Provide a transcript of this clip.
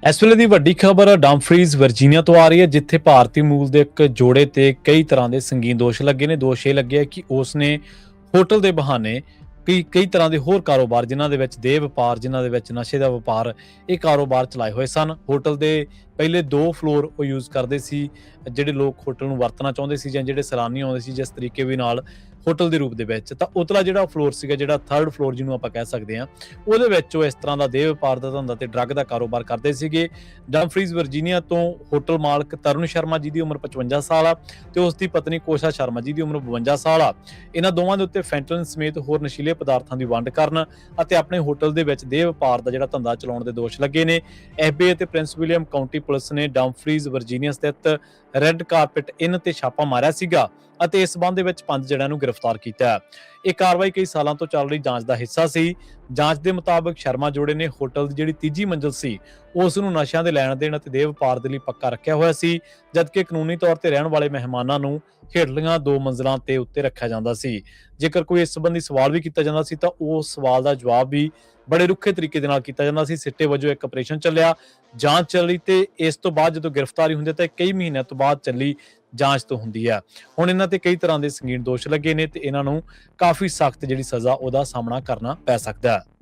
ਇਸ ਵੇਲੇ ਦੀ ਵੱਡੀ ਖਬਰ ਡਮਫਰੀਜ਼ ਵਰਜੀਨੀਆ ਤੋਂ ਆ ਰਹੀ ਹੈ, ਜਿੱਥੇ ਭਾਰਤੀ ਮੂਲ ਦੇ ਇੱਕ ਜੋੜੇ ਤੇ ਕਈ ਤਰ੍ਹਾਂ ਦੇ ਸੰਗੀਨ ਦੋਸ਼ ਲੱਗੇ ਨੇ। ਦੋਸ਼ ਇਹ ਲੱਗੇ ਕਿ ਉਸ ਨੇ ਹੋਟਲ ਦੇ ਬਹਾਨੇ ਕਈ ਤਰ੍ਹਾਂ ਦੇ ਹੋਰ ਕਾਰੋਬਾਰ, ਜਿਨ੍ਹਾਂ ਦੇ ਵਿੱਚ ਦੇਹ ਵਪਾਰ, ਜਿਨ੍ਹਾਂ ਦੇ ਵਿੱਚ ਨਸ਼ੇ ਦਾ ਵਪਾਰ, ਇਹ ਕਾਰੋਬਾਰ ਚਲਾਏ ਹੋਏ ਸਨ। ਹੋਟਲ ਦੇ ਪਹਿਲੇ 2 ਫਲੋਰ ਉਹ ਯੂਜ਼ ਕਰਦੇ ਸੀ। ਜਿਹੜੇ ਲੋਕ ਹੋਟਲ ਨੂੰ ਵਰਤਣਾ ਚਾਹੁੰਦੇ ਸੀ ਜਾਂ ਜਿਹੜੇ ਸੈਲਾਨੀ ਆਉਂਦੇ ਸੀ ਜਿਸ ਤਰੀਕੇ ਵੀ ਨਾਲ ਹੋਟਲ ਦੇ ਰੂਪ ਦੇ ਵਿੱਚ, ਤਾਂ ਉਤਲਾ ਜਿਹੜਾ ਫਲੋਰ ਸੀਗਾ, ਜਿਹੜਾ 3rd ਫਲੋਰ ਜਿਹਨੂੰ ਆਪਾਂ ਕਹਿ ਸਕਦੇ ਹਾਂ, ਉਹਦੇ ਵਿੱਚ ਉਹ ਇਸ ਤਰ੍ਹਾਂ ਦਾ ਦੇਹ ਵਪਾਰ ਦਾ ਧੰਦਾ ਤੇ ਡਰੱਗ ਦਾ ਕਾਰੋਬਾਰ ਕਰਦੇ ਸੀਗੇ। ਡਮਫਰੀਜ਼ ਵਰਜੀਨੀਆ ਤੋਂ ਹੋਟਲ ਮਾਲਕ ਤਰੁਣ ਸ਼ਰਮਾ ਜੀ ਦੀ ਉਮਰ 55 ਸਾਲ ਆ ਤੇ ਉਸ ਦੀ ਪਤਨੀ ਕੋਸ਼ਾ ਸ਼ਰਮਾ ਜੀ ਦੀ ਉਮਰ 52 ਸਾਲ ਆ। ਇਹਨਾਂ ਦੋਵਾਂ ਦੇ ਉੱਤੇ ਫੈਂਟਨਲ ਸਮੇਤ ਹੋਰ ਨਸ਼ੀਲੇ ਪਦਾਰਥਾਂ ਦੀ ਵੰਡ ਕਰਨ ਅਤੇ ਆਪਣੇ ਹੋਟਲ ਦੇ ਵਿੱਚ ਦੇਹ ਵਪਾਰ ਦਾ ਜਿਹੜਾ ਧੰਦਾ ਚਲਾਉਣ ਦੇ ਦੋਸ਼ ਲੱਗੇ ਨੇ। FBI ਅਤੇ ਪ੍ਰਿੰਸ ਵਿਲੀਅਮ ਕਾਉਂਟੀ ਪੁਲਿਸ ਨੇ ਡਮਫਰੀਜ਼ ਵਰਜੀਨੀਆ ਸਥਿਤ ਰੈੱਡ ਕਾਰਪਟ ਇਨ ਤੇ ਛਾਪਾ ਮਾਰਿਆ ਸੀਗਾ ਅਤੇ ਇਸ ਸੰਬੰਧ ਦੇ ਵਿੱਚ 5 ਜਣਿਆਂ ਨੂੰ ਗ੍ਰਿਫਤਾਰ ਕੀਤਾ। ਇਹ ਕਾਰਵਾਈ ਕਈ ਸਾਲਾਂ ਤੋਂ ਚੱਲ ਰਹੀ ਜਾਂਚ ਦਾ ਹਿੱਸਾ ਸੀ। ਜਾਂਚ ਦੇ ਮੁਤਾਬਕ ਸ਼ਰਮਾ ਜੋੜੇ ਨੇ ਹੋਟਲ ਦੀ ਜਿਹੜੀ 3ਜੀ ਮੰਜ਼ਿਲ ਸੀ ਉਸ ਨੂੰ ਨਸ਼ਿਆਂ ਦੇ ਲੈਣ ਦੇਣ ਅਤੇ ਦੇਹ ਵਪਾਰ ਦੇ ਲਈ ਪੱਕਾ ਰੱਖਿਆ ਹੋਇਆ ਸੀ, ਜਦਕਿ ਕਾਨੂੰਨੀ ਤੌਰ ਤੇ ਰਹਿਣ ਵਾਲੇ ਮਹਿਮਾਨਾਂ ਨੂੰ ਹੇਠਲੀਆਂ 2 ਮੰਜ਼ਿਲਾਂ ਤੇ ਉੱਤੇ ਰੱਖਿਆ ਜਾਂਦਾ ਸੀ। ਜੇਕਰ ਕੋਈ ਇਸ ਸੰਬੰਧੀ ਸਵਾਲ ਵੀ ਕੀਤਾ ਜਾਂਦਾ ਸੀ ਤਾਂ ਉਸ ਸਵਾਲ ਦਾ ਜਵਾਬ ਵੀ ਬੜੇ ਰੁੱਖੇ ਤਰੀਕੇ ਦੇ ਨਾਲ ਕੀਤਾ ਜਾਂਦਾ ਸੀ। ਸਿੱਟੇ ਵਜੋਂ ਇੱਕ ਆਪਰੇਸ਼ਨ ਚੱਲਿਆ, ਜਾਂਚ ਚੱਲੀ ਤੇ ਇਸ ਤੋਂ ਬਾਅਦ ਜਦੋਂ ਗ੍ਰਿਫਤਾਰੀ ਹੁੰਦੀ ਤਾਂ ਕਈ ਮਹੀਨਿਆਂ ਤੋਂ ਬਾਅਦ ਚੱਲੀ ਜਾਂਚ ਤੋਂ ਹੁੰਦੀ ਆ। ਹੁਣ ਇਹਨਾਂ ਤੇ ਕਈ ਤਰ੍ਹਾਂ ਦੇ ਸੰਗੀਨ ਦੋਸ਼ ਲੱਗੇ ਨੇ ਤੇ ਇਹਨਾਂ ਨੂੰ ਕਾਫੀ ਸਖਤ ਜਿਹੜੀ ਸਜ਼ਾ ਉਹਦਾ ਸਾਹਮਣਾ ਕਰਨਾ ਪੈ ਸਕਦਾ ਹੈ।